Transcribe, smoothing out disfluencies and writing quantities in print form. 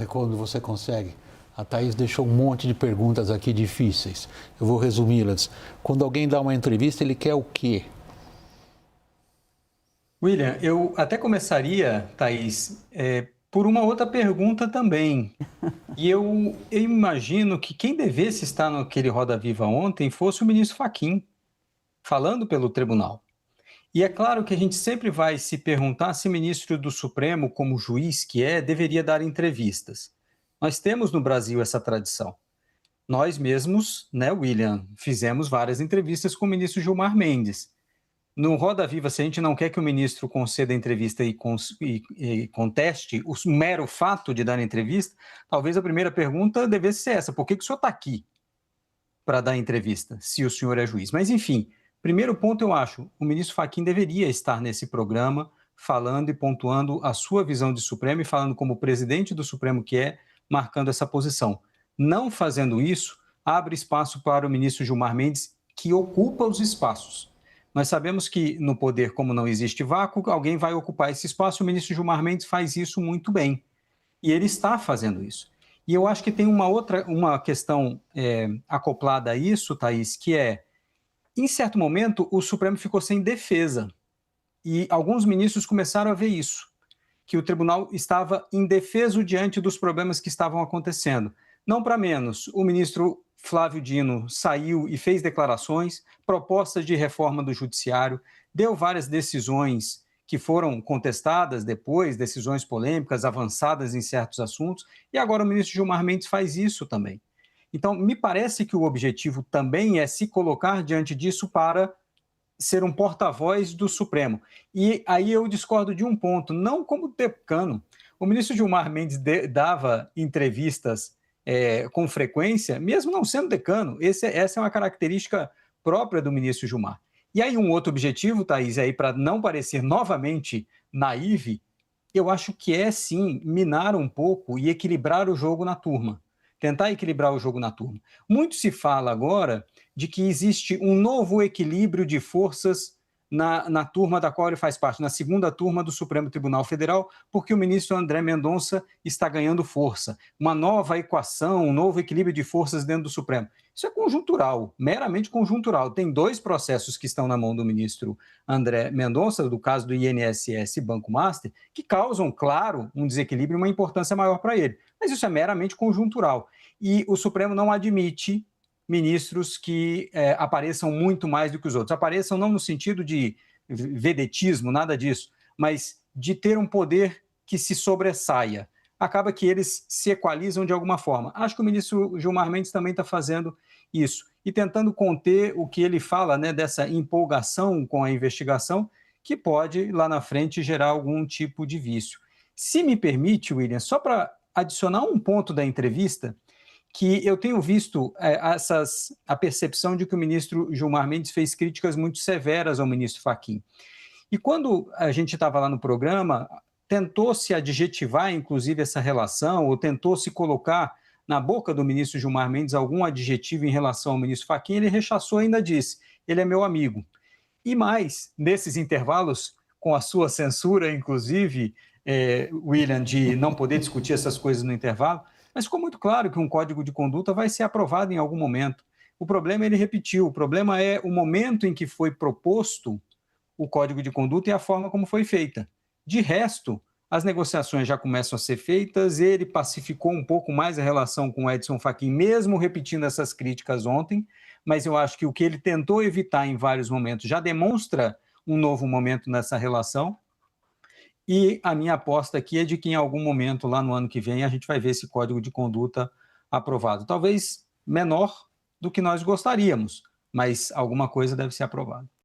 É quando você consegue. A Thaís deixou um monte de perguntas aqui difíceis. Eu vou resumi-las. Quando alguém dá uma entrevista, ele quer o quê? William, eu até começaria, Thaís, por uma outra pergunta também. E eu imagino que quem devesse estar naquele Roda Viva ontem fosse o ministro Fachin, falando pelo tribunal. E é claro que a gente sempre vai se perguntar se o ministro do Supremo, como juiz que é, deveria dar entrevistas. Nós temos no Brasil essa tradição. Nós mesmos, né, William, fizemos várias entrevistas com o ministro Gilmar Mendes. No Roda Viva, se a gente não quer que o ministro conceda entrevista e conteste o mero fato de dar entrevista, talvez a primeira pergunta devesse ser essa: por que o senhor está aqui para dar entrevista, se o senhor é juiz? Mas, enfim, primeiro ponto, eu acho, o ministro Fachin deveria estar nesse programa, falando e pontuando a sua visão de Supremo e falando como presidente do Supremo que é, marcando essa posição. Não fazendo isso, abre espaço para o ministro Gilmar Mendes, que ocupa os espaços. Nós sabemos que no poder, como não existe vácuo, alguém vai ocupar esse espaço. O ministro Gilmar Mendes faz isso muito bem. E ele está fazendo isso. E eu acho que tem uma questão acoplada a isso, Thaís, que é, em certo momento, o Supremo ficou sem defesa. E alguns ministros começaram a ver isso, que o tribunal estava indefeso diante dos problemas que estavam acontecendo. Não para menos, o ministro Flávio Dino saiu e fez declarações, propostas de reforma do judiciário, deu várias decisões que foram contestadas depois, decisões polêmicas, avançadas em certos assuntos, e agora o ministro Gilmar Mendes faz isso também. Então, me parece que o objetivo também é se colocar diante disso para ser um porta-voz do Supremo. E aí eu discordo de um ponto, não como decano. O ministro Gilmar Mendes dava entrevistas com frequência, mesmo não sendo decano. Essa é uma característica própria do ministro Gilmar. E aí um outro objetivo, Thaís, aí para não parecer novamente naive, eu acho que é sim minar um pouco e equilibrar o jogo na turma. Tentar equilibrar o jogo na turma. Muito se fala agora de que existe um novo equilíbrio de forças na turma da qual ele faz parte, na segunda turma do Supremo Tribunal Federal, porque o ministro André Mendonça está ganhando força. Uma nova equação, um novo equilíbrio de forças dentro do Supremo. Isso é conjuntural, meramente conjuntural. Tem dois processos que estão na mão do ministro André Mendonça, do caso do INSS e Banco Master, que causam, claro, um desequilíbrio e uma importância maior para ele. Mas isso é meramente conjuntural. E o Supremo não admite ministros que apareçam muito mais do que os outros. Apareçam não no sentido de vedetismo, nada disso, mas de ter um poder que se sobressaia. Acaba que eles se equalizam de alguma forma. Acho que o ministro Gilmar Mendes também está fazendo isso e tentando conter o que ele fala, né, dessa empolgação com a investigação, que pode, lá na frente, gerar algum tipo de vício. Se me permite, William, só para adicionar um ponto da entrevista, que eu tenho visto a percepção de que o ministro Gilmar Mendes fez críticas muito severas ao ministro Fachin. E quando a gente estava lá no programa, tentou-se adjetivar, inclusive, essa relação, ou tentou-se colocar na boca do ministro Gilmar Mendes algum adjetivo em relação ao ministro Fachin, ele rechaçou e ainda disse: ele é meu amigo. E mais, nesses intervalos, com a sua censura, inclusive, William, de não poder discutir essas coisas no intervalo, mas ficou muito claro que um código de conduta vai ser aprovado em algum momento. O problema, ele repetiu, o problema é o momento em que foi proposto o código de conduta e a forma como foi feita. De resto, as negociações já começam a ser feitas, ele pacificou um pouco mais a relação com o Edson Fachin, mesmo repetindo essas críticas ontem, mas eu acho que o que ele tentou evitar em vários momentos já demonstra um novo momento nessa relação, e a minha aposta aqui é de que em algum momento, lá no ano que vem, a gente vai ver esse código de conduta aprovado. Talvez menor do que nós gostaríamos, mas alguma coisa deve ser aprovada.